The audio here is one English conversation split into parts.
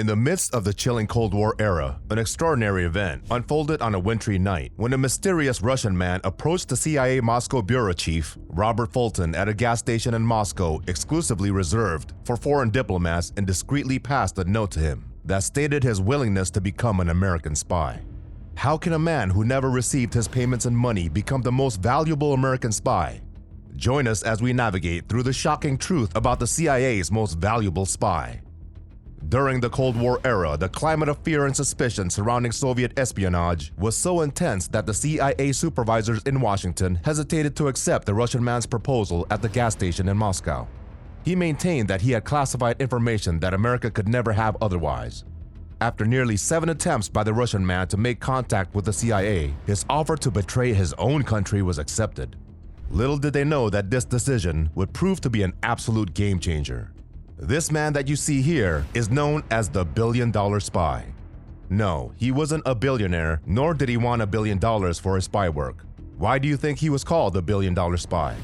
In the midst of the chilling Cold War era, an extraordinary event unfolded on a wintry night when a mysterious Russian man approached the CIA Moscow bureau chief, Robert Fulton, at a gas station in Moscow exclusively reserved for foreign diplomats and discreetly passed a note to him that stated his willingness to become an American spy. How can a man who never received his payments in money become the most valuable American spy? Join us as we navigate through the shocking truth about the CIA's most valuable spy. During the Cold War era, the climate of fear and suspicion surrounding Soviet espionage was so intense that the CIA supervisors in Washington hesitated to accept the Russian man's proposal at the gas station in Moscow. He maintained that he had classified information that America could never have otherwise. After nearly 7 attempts by the Russian man to make contact with the CIA, his offer to betray his own country was accepted. Little did they know that this decision would prove to be an absolute game changer. This man that you see here is known as the billion-dollar spy. No, he wasn't a billionaire, nor did he want $1 billion for his spy work. Why do you think he was called the billion-dollar spy?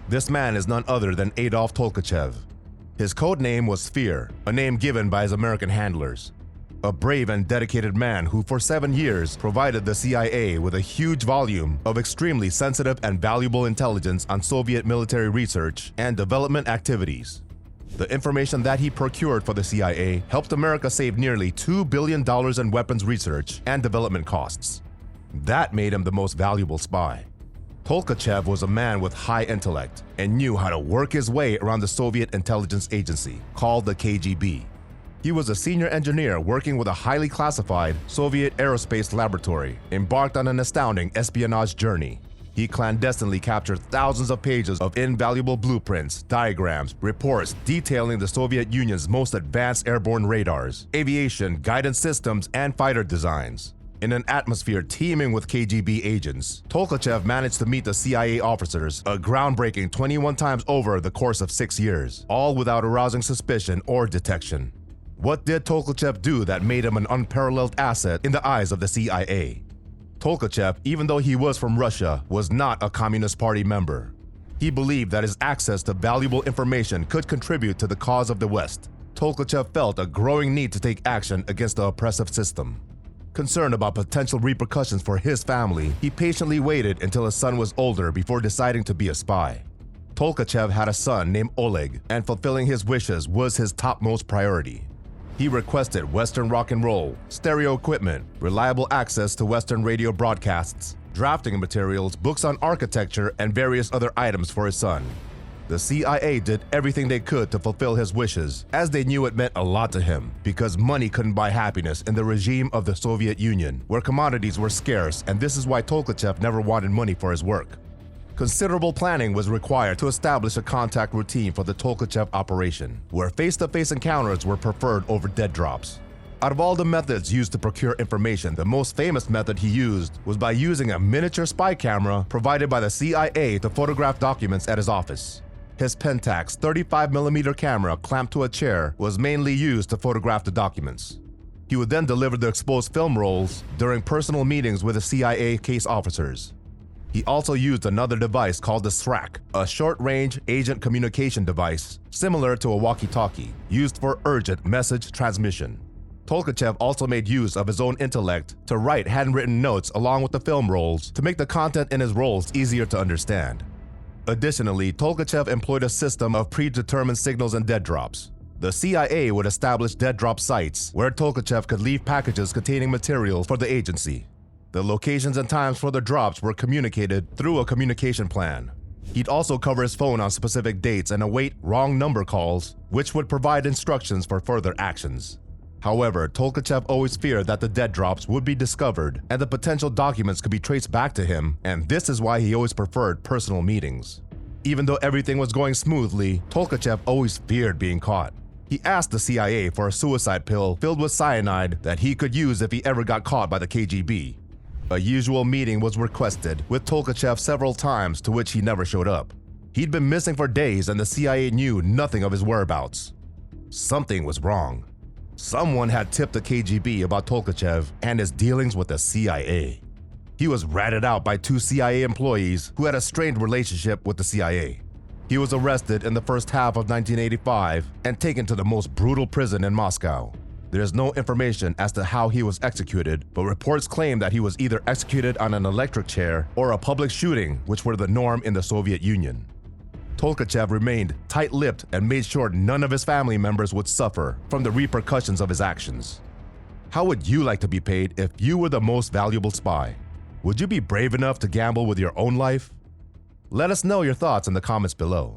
This man is none other than Adolf Tolkachev. His code name was Fear, a name given by his American handlers. A brave and dedicated man who for 7 years provided the CIA with a huge volume of extremely sensitive and valuable intelligence on Soviet military research and development activities. The information that he procured for the CIA helped America save nearly $2 billion in weapons research and development costs. That made him the most valuable spy. Tolkachev was a man with high intellect and knew how to work his way around the Soviet intelligence agency, called the KGB. He was a senior engineer working with a highly classified Soviet aerospace laboratory, embarked on an astounding espionage journey. He clandestinely captured thousands of pages of invaluable blueprints, diagrams, reports detailing the Soviet Union's most advanced airborne radars, aviation, guidance systems, and fighter designs. In an atmosphere teeming with KGB agents, Tolkachev managed to meet the CIA officers a groundbreaking 21 times over the course of 6 years, all without arousing suspicion or detection. What did Tolkachev do that made him an unparalleled asset in the eyes of the CIA? Tolkachev, even though he was from Russia, was not a Communist Party member. He believed that his access to valuable information could contribute to the cause of the West. Tolkachev felt a growing need to take action against the oppressive system. Concerned about potential repercussions for his family, he patiently waited until his son was older before deciding to be a spy. Tolkachev had a son named Oleg, and fulfilling his wishes was his topmost priority. He requested Western rock and roll, stereo equipment, reliable access to Western radio broadcasts, drafting materials, books on architecture, and various other items for his son. The CIA did everything they could to fulfill his wishes, as they knew it meant a lot to him, because money couldn't buy happiness in the regime of the Soviet Union, where commodities were scarce, and this is why Tolkachev never wanted money for his work. Considerable planning was required to establish a contact routine for the Tolkachev operation, where face-to-face encounters were preferred over dead drops. Out of all the methods used to procure information, the most famous method he used was by using a miniature spy camera provided by the CIA to photograph documents at his office. His Pentax 35mm camera clamped to a chair was mainly used to photograph the documents. He would then deliver the exposed film rolls during personal meetings with the CIA case officers. He also used another device called the SRAC, a short-range agent communication device similar to a walkie-talkie, used for urgent message transmission. Tolkachev also made use of his own intellect to write handwritten notes along with the film rolls to make the content in his rolls easier to understand. Additionally, Tolkachev employed a system of predetermined signals and dead drops. The CIA would establish dead drop sites where Tolkachev could leave packages containing materials for the agency. The locations and times for the drops were communicated through a communication plan. He'd also cover his phone on specific dates and await wrong number calls, which would provide instructions for further actions. However, Tolkachev always feared that the dead drops would be discovered and the potential documents could be traced back to him, and this is why he always preferred personal meetings. Even though everything was going smoothly, Tolkachev always feared being caught. He asked the CIA for a suicide pill filled with cyanide that he could use if he ever got caught by the KGB. A usual meeting was requested with Tolkachev several times, to which he never showed up. He'd been missing for days and the CIA knew nothing of his whereabouts. Something was wrong. Someone had tipped the KGB about Tolkachev and his dealings with the CIA. He was ratted out by 2 CIA employees who had a strained relationship with the CIA. He was arrested in the first half of 1985 and taken to the most brutal prison in Moscow. There is no information as to how he was executed, but reports claim that he was either executed on an electric chair or a public shooting, which were the norm in the Soviet Union. Tolkachev remained tight-lipped and made sure none of his family members would suffer from the repercussions of his actions. How would you like to be paid if you were the most valuable spy? Would you be brave enough to gamble with your own life? Let us know your thoughts in the comments below.